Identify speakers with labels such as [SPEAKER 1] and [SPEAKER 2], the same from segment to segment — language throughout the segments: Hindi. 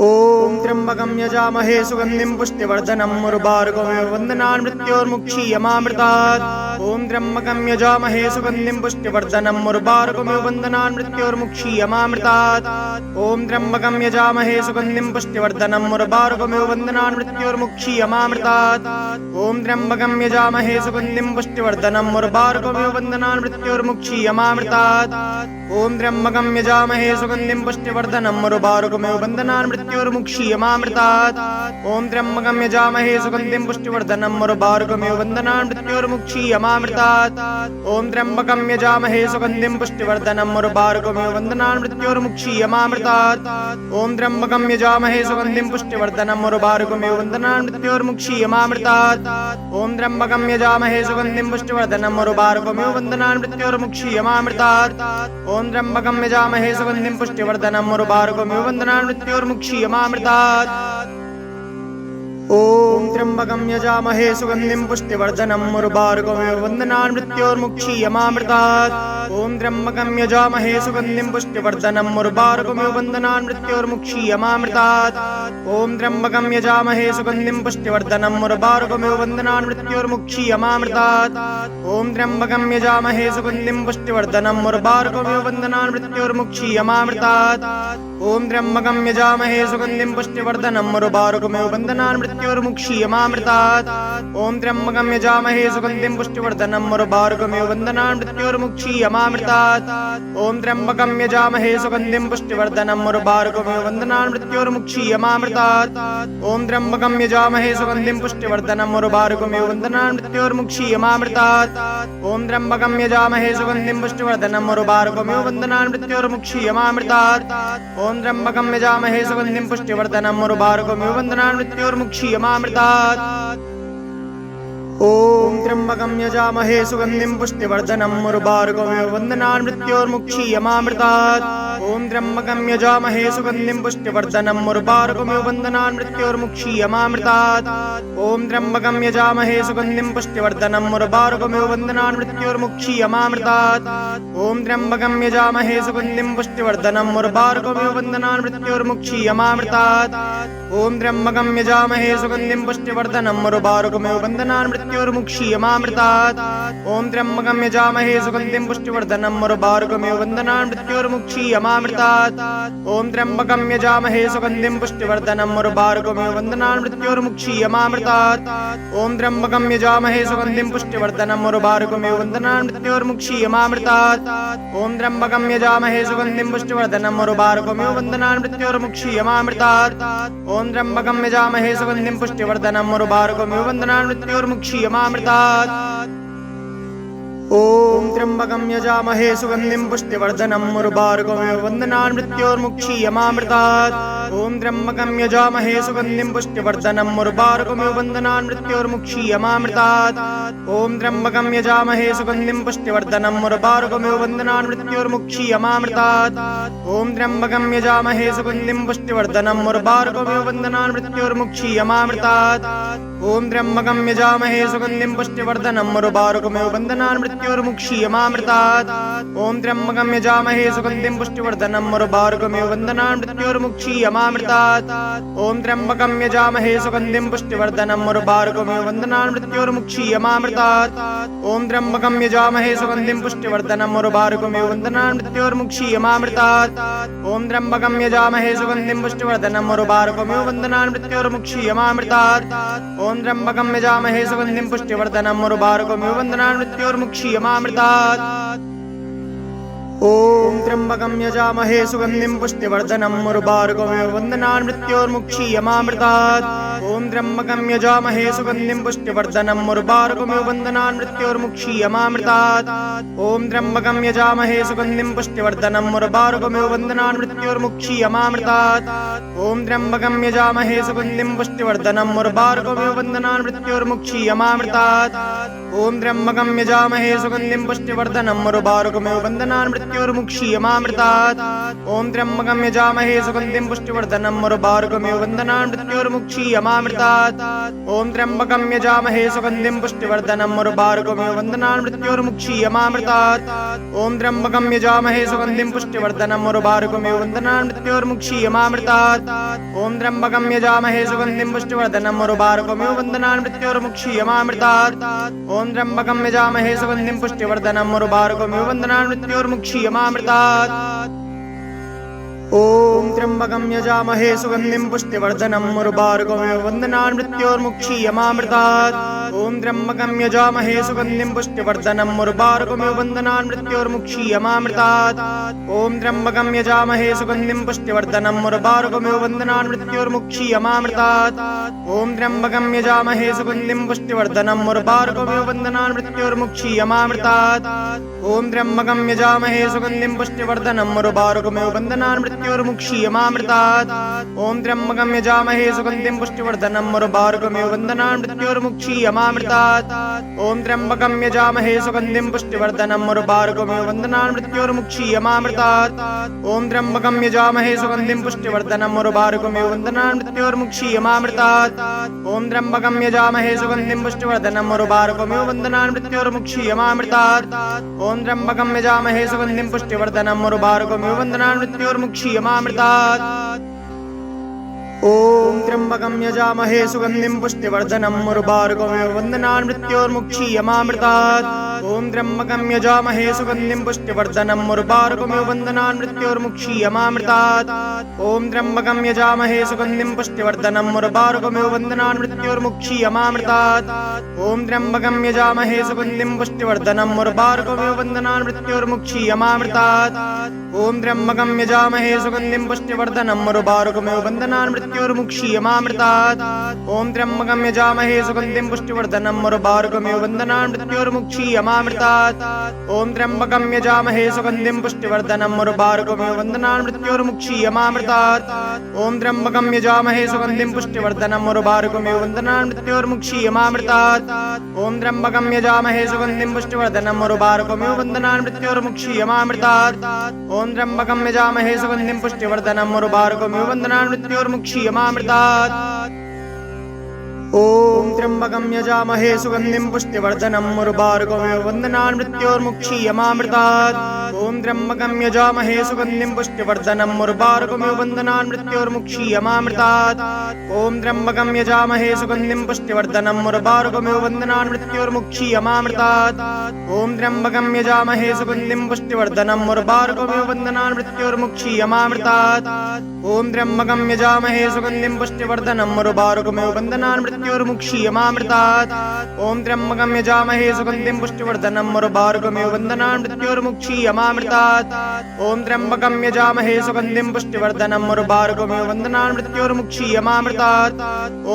[SPEAKER 1] ओम त्र्यंबकं यजामहे सुगंधिं पुष्टिवर्धनम् उर्वारुकमिव बन्धनान् मृत्योर्मुक्षीयमामृतात्। ओम त्र्यंबकं यजामहे सुगंधिं पुष्टिवर्धनम् उर्वारुकमिव बन्धनान् मृत्योर्मुक्षीयमामृतात्। ओम त्र्यंबकं यजामहे सुगंधिं पुष्टिवर्धनम् उर्वारुकमिव बन्धनान् मृत्योर्मुक्षीयमामृतात्। ओम त्र्यंबकं यजामहे सुगंधिं पुष्टिवर्धनम् उर्वारुकमिव बन्धनान् मृत्योर्मुक्षीयमामृतात्। ओम त्र्यंबकं यजामहे सुगंधिं पुष्टिवर्धनम् उर्वारुकमिव बन्धनान् मृत्योर्मुक्षीयमामृतात्। ओम त्र्यंबकं यजामहे सुगंधिं पुष्टिवर्धनम् उर्वारुकमिव बन्धनान् मृत्योर्मुक्षीयमामृतात्। ओम त्र्यंबकं यजामहे सुगंधिं पुष्टिवर्धनम् उर्वारुकमिव बन्धनान् मृत्योर्मुक्षीयमामृतात्। ओम त्र्यंबकं यजामहे सुगंधिं पुष्टिवर्धनम् उर्वारुकमिव बन्धनान् मृत्योर्मुक्षीयमामृतात्। ओम त्र्यंबकं यजामहे सुगंधिं पुष्टिवर्धनम् उर्वारुकमिव बन्धनान् मृत्योर्मुक्षीयमामृतात्। ओम त्र्यंबकं यजामहे सुगंधिं पुष्टिवर्धनम् उर्वारुकमिव बन्धनान् मृत्योर्मुक्षीयमामृतात्। ओम त्र्यंबकं यजामहे सुगंधिं पुष्टिवर्धनम् उर्वारुकमिव बन्धनान् मृत्योर्मुक्षीयमामृतात्। ओम त्र्यंबकं यजामहे सुगंधिं पुष्टिवर्धनम् उर्वारुकमिव बन्धनान् मृत्योर्मुक्षीयमामृतात्। ओम त्र्यंबकं यजामहे सुगंधिं पुष्टिवर्धनम् उर्वारुकमिव बन्धनान् मृत्योर्मुक्षीयमामृतात्। ओम त्र्यंबकं यजामहे सुगंधिं पुष्टिवर्धनम् उर्वारुकमिव बन्धनान् मृत्योर्मुक्षीयमामृतात्। ओम त्र्यंबकं यजामहे सुगंधिं पुष्टिवर्धनम् उर्वारुकमिव बन्धनान् मृत्योर्मुक्षीयमामृतात्। ओम त्र्यंबकं यजामहे सुगंधिं पुष्टिवर्धनम् उर्वारुकमिव बन्धनान् मृत्योर्मुक्षीयमामृतात्। ओम त्र्यंबकं यजामहे सुगंधिं पुष्टिवर्धनम् उर्वारुकमिव बन्धनान् मृत्योर्मुक्षीयमामृतात्। ओम त्र्यंबकं यजामहे सुगंधिं पुष्टिवर्धनम् उर्वारुकमिव बन्धनान् मृत्योर्मुक्षीयमामृतात्। ओम त्र्यंबकं यजामहे सुगंधिं पुष्टिवर्धनम् उर्वारुकमिव बन्धनान् मृत्योर्मुक्षीयमामृतात्। ओम त्र्यंबकं यजामहे सुगंधिं पुष्टिवर्धनम् उर्वारुकमिव बन्धनान् मृत्योर्मुक्षीयमामृतात्। ओम त्र्यंबकं यजामहे सुगंधिं पुष्टिवर्धनम् उर्वारुकमिव बन्धनान् मृत्योर्मुक्षीयमामृतात्। ओम त्र्यंबकं यजामहे सुगंधिं पुष्टिवर्धनम् उर्वारुकमिव बन्धनान् मृत्योर्मुक्षीयमामृतात्। ओम त्र्यंबकं यजामहे सुगंधिं पुष्टिवर्धनम् उर्वारुकमिव बन्धनान् मृत्योर्मुक्षीयमामृतात्। ओम त्र्यंबकं यजामहे सुगंधिं पुष्टिवर्धनम् उर्वारुकमिव बन्धनान् मृत्योर्मुक्षीयमामृतात्। ओम त्र्यंबकं यजामहे सुगंधिं पुष्टिवर्धनम् उर्वारुकमिव बन्धनान् मृत्योर्मुक्षीयमामृतात्। ओम त्र्यंबकं यजामहे सुगंधिं पुष्टिवर्धनम् उर्वारुकमिव बन्धनान् मृत्योर्मुक्षीयमामृतात्। ओम त्र्यंबकं यजामहे सुगंधिं पुष्टिवर्धनम् उर्वारुकमिव बन्धनान् मृत्योर्मुक्षीयमामृतात्। ओम त्र्यंबकं यजामहे सुगंधिं पुष्टिवर्धनम् उर्वारुकमिव बन्धनान् मृत्योर्मुक्षीयमामृतात्। ओम त्र्यंबकं यजामहे सुगंधिं पुष्टिवर्धनम् उर्वारुकमिव बन्धनान् मृत्योर्मुक्षीयमामृतात्। ओम त्र्यंबकं यजामहे सुगंधिं पुष्टिवर्धनम् उर्वारुकमिव बन्धनान् मृत्योर्मुक्षीयमामृतात्। ओम त्र्यंबकं यजामहे सुगंधिं पुष्टिवर्धनम् उर्वारुकमिव बन्धनान् मृत्योर्मुक्षीयमामृतात्। ओम त्र्यंबकं यजामहे सुगंधिं पुष्टिवर्धनम् उर्वारुकमिव बन्धनान् मृत्योर्मुक्षीयमामृतात्। ओम त्र्यंबकं यजामहे सुगंधिं पुष्टिवर्धनम् उर्वारुकमिव बन्धनान् मृत्योर्मुक्षीयमामृतात्। ओम त्र्यंबकं यजामहे सुगंधिं पुष्टिवर्धनम् उर्वारुकमिव बन्धनान् मृत्योर्मुक्षीयमामृतात्। ओम त्र्यंबकं यजामहे सुगंधिं पुष्टिवर्धनम् उर्वारुकमिव बन्धनान् मृत्योर्मुक्षीयमामृतात्। ओम त्र्यंबकं यजामहे सुगंधिं पुष्टिवर्धनम् उर्वारुकमिव बन्धनान् मृत्योर्मुक्षीयमामृतात्। ओम त्र्यंबकं यजामहे सुगंधिं पुष्टिवर्धनम् उर्वारुकमिव बन्धनान् मृत्योर्मुक्षीयमामृतात्। ओम त्र्यंबकं यजामहे सुगंधिं पुष्टिवर्धनम् उर्वारुकमिव बन्धनान् मृत्योर्मुक्षीयमामृतात्। ओम त्र्यंबकं यजामहे सुगंधिं पुष्टिवर्धनम् उर्वारुकमिव बन्धनान् मृत्योर्मुक्षीयमामृतात्। ओम त्र्यंबकं यजामहे सुगंधिं पुष्टिवर्धनम् उर्वारुकमिव बन्धनान् मृत्योर्मुक्षीयमामृतात्। ओम त्र्यंबकं यजामहे सुगंधिं पुष्टिवर्धनम् उर्वारुकमिव बन्धनान् मृत्योर्मुक्षीयमामृतात्। ओम त्र्यंबकं यजामहे सुगंधिं पुष्टिवर्धनम् उर्वारुकमिव बन्धनान् मृत्योर्मुक्षीयमामृतात्। ओम त्र्यंबकं यजामहे सुगंधिं पुष्टिवर्धनम् उर्वारुकमिव बन्धनान् मृत्योर्मुक्षीयमामृतात्। ओम त्र्यंबकं यजामहे सुगंधिं पुष्टिवर्धनम् उर्वारुकमिव बन्धनान् मृत्योर्मुक्षीयमामृतात्। ओम त्र्यंबकं यजामहे सुगंधिं पुष्टिवर्धनम् उर्वारुकमिव बन्धनान् मृत्योर्मुक्षीयमामृतात् ओम त्र्यंबकं यजामहे सुगंधिं पुष्टिवर्धनम् उर्वारुकमिव बन्धनान् मृत्योर्मुक्षीयमामृतात् ओम त्र्यंबकं यजामहे सुगंधिं पुष्टिवर्धनम् उर्वारुकमिव बन्धनान् मृत्योर्मुक्षीयमामृतात् ओम त्र्यंबकं यजामहे सुगंधिं पुष्टिवर्धनम् उर्वारुकमिव बन्धनान् मृत्योर्मुक्षीयमामृतात् ओम त्र्यंबकं यजामहे सुगंधिं पुष्टिवर्धनम् उर्वारुकमिव बन्धनान् मृत्योर्मुक्षीयमामृतात् ओम त्र्यंबकं यजामहे सुगंधिं पुष्टिवर्धनम् उर्वारुकमिव बन्धनान् मृत्योर्मुक्षीयमामृतात् ओम त्र्यंबकं यजामहे सुगंधिं पुष्टिवर्धनम् उर्वारुकमिव बन्धनान् मृत्योर्मुक्षीयमामृतात् ओम त्र्यंबकं यजामहे सुगंधिं पुष्टिवर्धनम् उर्वारुकमिव बन्धनान् मृत्योर्मुक्षीयमामृतात् ओम त्र्यंबकं यजामहे सुगंधिं पुष्टिवर्धनम् उर्वारुकमिव बन्धनान् मृत्योर्मुक्षीयमामृतात् ओम त्र्यंबकं यजामहे सुगंधिं पुष्टिवर्धनम् उर्वारुकमिव बन्धनान् मृत्योर्मुक्षीयमामृतात् ओम त्र्यंबकं यजामहे सुगंधिं पुष्टिवर्धनम् उर्वारुकमिव बन्धनान् मृत्योर्मुक्षीयमामृतात् ओम त्र्यंबकं यजामहे सुगंधिं पुष्टिवर्धनम् उर्वारुकमिव बन्धनान् मृत्योर्मुक्षीयमामृतात् ओम त्र्यंबकं यजामहे सुगंधिं पुष्टिवर्धनम् उर्वारुकमिव बन्धनान् मृत्योर्मुक्षीयमामृतात् ओम त्र्यंबकं यजामहे सुगंधिं पुष्टिवर्धनम् उर्वारुकमिव बन्धनान् मृत्योर्मुक्षीयमामृतात् ओम त्र्यंबकं यजामहे सुगंधिं पुष्टिवर्धनम् उर्वारुकमिव बन्धनान् मृत्योर्मुक्षीयमामृतात् ओम त्र्यंबकं यजामहे सुगंधिं पुष्टिवर्धनम् उर्वारुकमिव बन्धनान् मृत्योर्मुक्षीयमामृतात् ओम त्र्यंबकं यजामहे सुगंधिं पुष्टिवर्धनम् उर्वारुकमिव बन्धनान् मृत्योर्मुक्षीयमामृतात् ओम त्र्यंबकं यजामहे सुगंधिं पुष्टिवर्धनम् उर्वारुकमिव बन्धनान् मृत्योर्मुक्षीयमामृतात् ओम त्र्यंबकं यजामहे सुगंधिं पुष्टिवर्धनम् उर्वारुकमिव बन्धनान् मृत्योर्मुक्षीयमामृतात् ओम त्र्यंबकं यजामहे सुगंधिं पुष्टिवर्धनम् उर्वारुकमिव बन्धनान् मृत्योर्मुक्षीयमामृतात् ओम त्र्यंबकं यजामहे सुगंधिं पुष्टिवर्धनम् उर्वारुकमिव बन्धनान् मृत्योर्मुक्षीयमामृतात् ओम त्र्यंबकं यजामहे सुगंधिं पुष्टिवर्धनम् उर्वारुकमिव बन्धनान् मृत्योर्मुक्षीयमामृतात् ओम त्र्यंबकं यजामहे सुगंधिं पुष्टिवर्धनम् उर्वारुकमिव बन्धनान् मृत्योर्मुक्षीयमामृतात् ओम त्र्यंबकं यजामहे सुगंधिं पुष्टिवर्धनम् उर्वारुकमिव बन्धनान् मृत्योर्मुक्षीयमामृतात् ओम त्र्यंबकं यजामहे सुगंधिं पुष्टिवर्धनम् उर्वारुकमिव बन्धनान् मृत्योर्मुक्षीयमामृतात् ओम त्र्यंबकं यजामहे सुगंधिं पुष्टिवर्धनम् उर्वारुकमिव बन्धनान् मृत्योर्मुक्षीयमामृतात् ओम त्र्यंबकं यजामहे सुगंधिं पुष्टिवर्धनम् उर्वारुकमिव बन्धनान् मृत्योर्मुक्षीयमामृतात् ओम त्र्यंबकं यजामहे सुगंधिं पुष्टिवर्धनम् उर्वारुकमिव बन्धनान् मृत्योर्मुक्षीयमामृतात् ओम त्र्यंबकं यजामहे सुगंधिं पुष्टिवर्धनम् उर्वारुकमिव बन्धनान् मृत्योर्मुक्षीयमामृतात् ओम त्र्यंबकं यजामहे सुगंधिं पुष्टिवर्धनम् उर्वारुकमिव बन्धनान् मृत्योर्मुक्षीयमामृतात् ओम त्र्यंबकं यजामहे सुगंधिं पुष्टिवर्धनम् उर्वारुकमिव बन्धनान् मृत्योर्मुक्षीयमामृतात् ओम त्र्यंबकं यजामहे सुगंधिं पुष्टिवर्धनम् उर्वारुकमिव बन्धनान् मृत्योर्मुक्षीयमामृतात् ओम त्र्यंबकं यजामहे सुगंधिं पुष्टिवर्धनम् उर्वारुकमिव बन्धनान् मृत्योर्मुक्षीयमामृतात्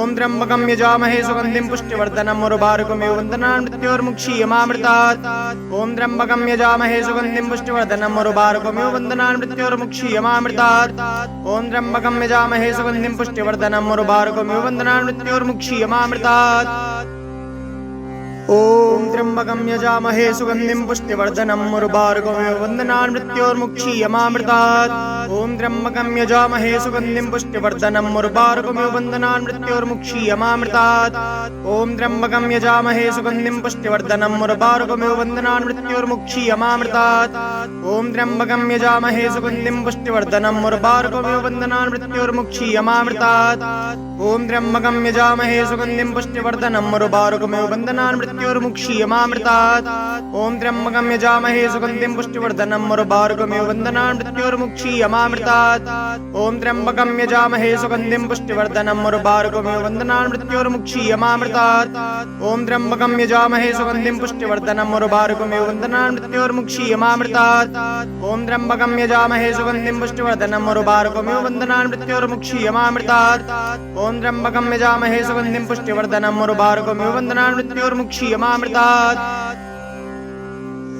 [SPEAKER 1] ओम त्र्यंबकं यजामहे सुगंधिं पुष्टिवर्धनम् उर्वारुकमिव बन्धनान् मृत्योर्मुक्षीयमामृतात् ओम त्र्यंबकं यजामहे सुगंधिं पुष्टिवर्धनम् उर्वारुकमिव बन्धनान् मृत्योर्मुक्षीयमामृतात् ओम त्र्यंबकं यजामहे सुगंधिं पुष्टिवर्धनम् उर्वारुकमिव बन्धनान् मृत्योर्मुक्षीयमामृतात् ओम त्र्यंबकं यजामहे सुगंधिं पुष्टिवर्धनम् उर्वारुकमिव बन्धनान् मृत्योर्मुक्षीयमामृतात् ओम त्र्यंबकं यजामहे सुगंधिं पुष्टिवर्धनम् उर्वारुकमिव बन्धनान् मृत्योर्मुक्षीयमामृतात् ओम त्र्यंबकं यजामहे सुगंधिं पुष्टिवर्धनम् उर्वारुकमिव बन्धनान् मृत्योर्मुक्षीयमामृतात् ओम त्र्यंबकं यजामहे सुगंधिं पुष्टिवर्धनम् उर्वारुकमिव बन्धनान् मृत्योर्मुक्षीयमामृतात् ओम त्र्यंबकं यजामहे सुगंधिं पुष्टिवर्धनम् उर्वारुकमिव बन्धनान् मृत्योर्मुक्षीयमामृतात् ओम त्र्यंबकं यजामहे सुगंधिं पुष्टिवर्धनम् उर्वारुकमिव बन्धनान् मृत्योर्मुक्षीयमामृतात् ओम त्र्यंबकं यजामहे सुगंधिं पुष्टिवर्धनम् उर्वारुकमिव बन्धनान् मृत्योर्मुक्षीयमामृतात् ओम त्र्यंबकं यजामहे सुगंधिं पुष्टिवर्धनम् उर्वारुकमिव बन्धनान् मृत्योर्मुक्षीयमामृतात् ओम त्र्यंबकं यजामहे सुगंधिं पुष्टिवर्धनम् उर्वारुकमिव बन्धनान् मृत्योर्मुक्षीयमामृतात् ओम त्र्यंबकं यजामहे सुगंधिं पुष्टिवर्धनम् उर्वारुकमिव बन्धनान् मृत्योर्मुक्षीयमामृतात्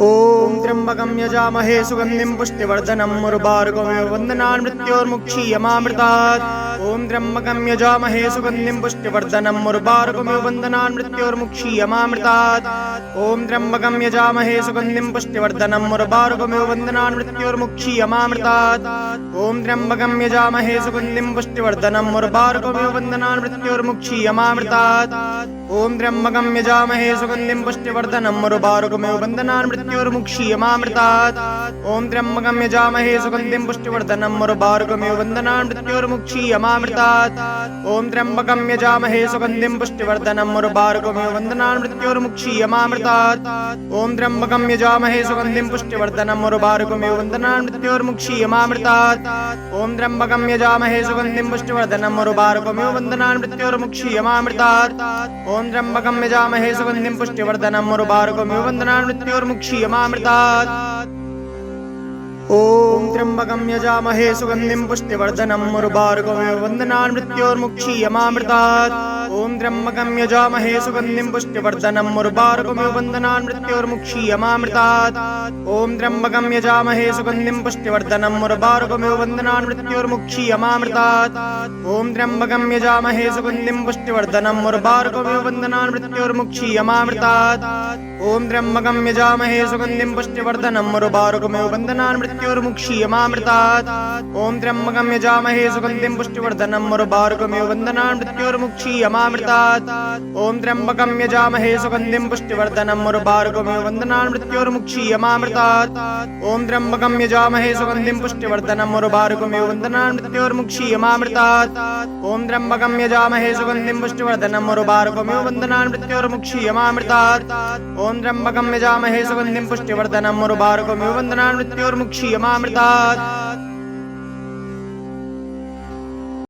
[SPEAKER 1] ॐ त्र्यम्बकं यजामहे सुगन्धिं पुष्टिवर्धनम् उर्वारुकमिव बन्धनान् मृत्योर्मुक्षीयमामृतात् ॐ त्र्यम्बकं यजामहे सुगन्धिं पुष्टिवर्धनम् उर्वारुकमिव बन्धनान् मृत्योर्मुक्षीयमामृतात् ॐ त्र्यम्बकं यजामहे सुगन्धिं पुष्टिवर्धनम् उर्वारुकमिव बन्धनान् मृत्योर्मुक्षीयमामृतात् ॐ त्र्यम्बकं यजामहे सुगन्धिं पुष्टिवर्धनम् उर्वारुकमिव बन्धनान् मृत्योर्मुक्षीयमामृतात् ॐ त्र्यम्बकं यजामहे सुगन्धिं पुष्टिवर्धनम् उर्वारुकमिव बन्धनान् मृत्योर्मुक्षीयमामृतात् ॐ त्र्यम्बकं यजामहे सुगन्धिं पुष्टिवर्धनम् उर्वारुकमिव बन्धनान् मृत्योर्मुक्षीयमामृतात् ॐ त्र्यम्बकं यजामहे सुगन्धिं पुष्टिवर्धनम् उर्वारुकमिव बन्धनान् मृत्योर्मुक्षीयमामृतात् ॐ त्र्यम्बकं यजामहे सुगन्धिं पुष्टिवर्धनम् उर्वारुकमिव बन्धनान् मृत्योर्मुक्षीयमामृतात् ॐ त्र्यम्बकं यजामहे सुगन्धिं पुष्टिवर्धनम् उर्वारुकमिव बन्धनान् मृत्योर्मुक्षीयमामृतात् ॐ त्र्यम्बकं यजामहे सुगन्धिं पुष्टिवर्धनम् उर्वारुकमिव बन्धनान् मृत्योर्मुक्षीयमामृतात् ॐ त्र्यम्बकं यजामहे सुगन्धिं पुष्टिवर्धनम् उर्वारुकमिव बन्धनान् मृत्योर्मुक्षीयमामृतात् ॐ त्र्यम्बकं यजामहे सुगन्धिं पुष्टिवर्धनम् उर्वारुकमिव बन्धनान् मृत्योर्मुक्षीयमामृतात् ॐ त्र्यम्बकं यजामहे सुगन्धिं पुष्टिवर्धनम् उर्वारुकमिव बन्धनान् मृत्योर्मुक्षीयमामृतात् ॐ त्र्यम्बकं यजामहे सुगन्धिं पुष्टिवर्धनम् उर्वारुकमिव बन्धनान् मृत्योर्मुक्षीयमामृतात् ॐ त्र्यम्बकं यजामहे सुगन्धिं पुष्टिवर्धनम् उर्वारुकमिव बन्धनान् मृत्योर्मुक्षीयमामृतात् ॐ त्र्यम्बकं यजामहे सुगन्धिं पुष्टिवर्धनम् उर्वारुकमिव बन्धनान् मृत्योर्मुक्षीयमामृतात् ॐ त्र्यम्बकं यजामहे सुगन्धिं पुष्टिवर्धनम् उर्वारुकमिव बन्धनान् मृत्योर्मुक्षीयमामृतात् ॐ त्र्यम्बकं यजामहे सुगन्धिं पुष्टिवर्धनम् उर्वारुकमिव बन्धनान् मृत्योर्मुक्षीयमामृतात् ॐ त्र्यम्बकं यजामहे सुगन्धिं पुष्टिवर्धनम् उर्वारुकमिव बन्धनान् मृत्योर्मुक्षीयमामृतात् ॐ त्र्यम्बकं यजामहे सुगन्धिं पुष्टिवर्धनम् उर्वारुकमिव बन्धनान् मृत्योर्मुक्षीयमामृतात्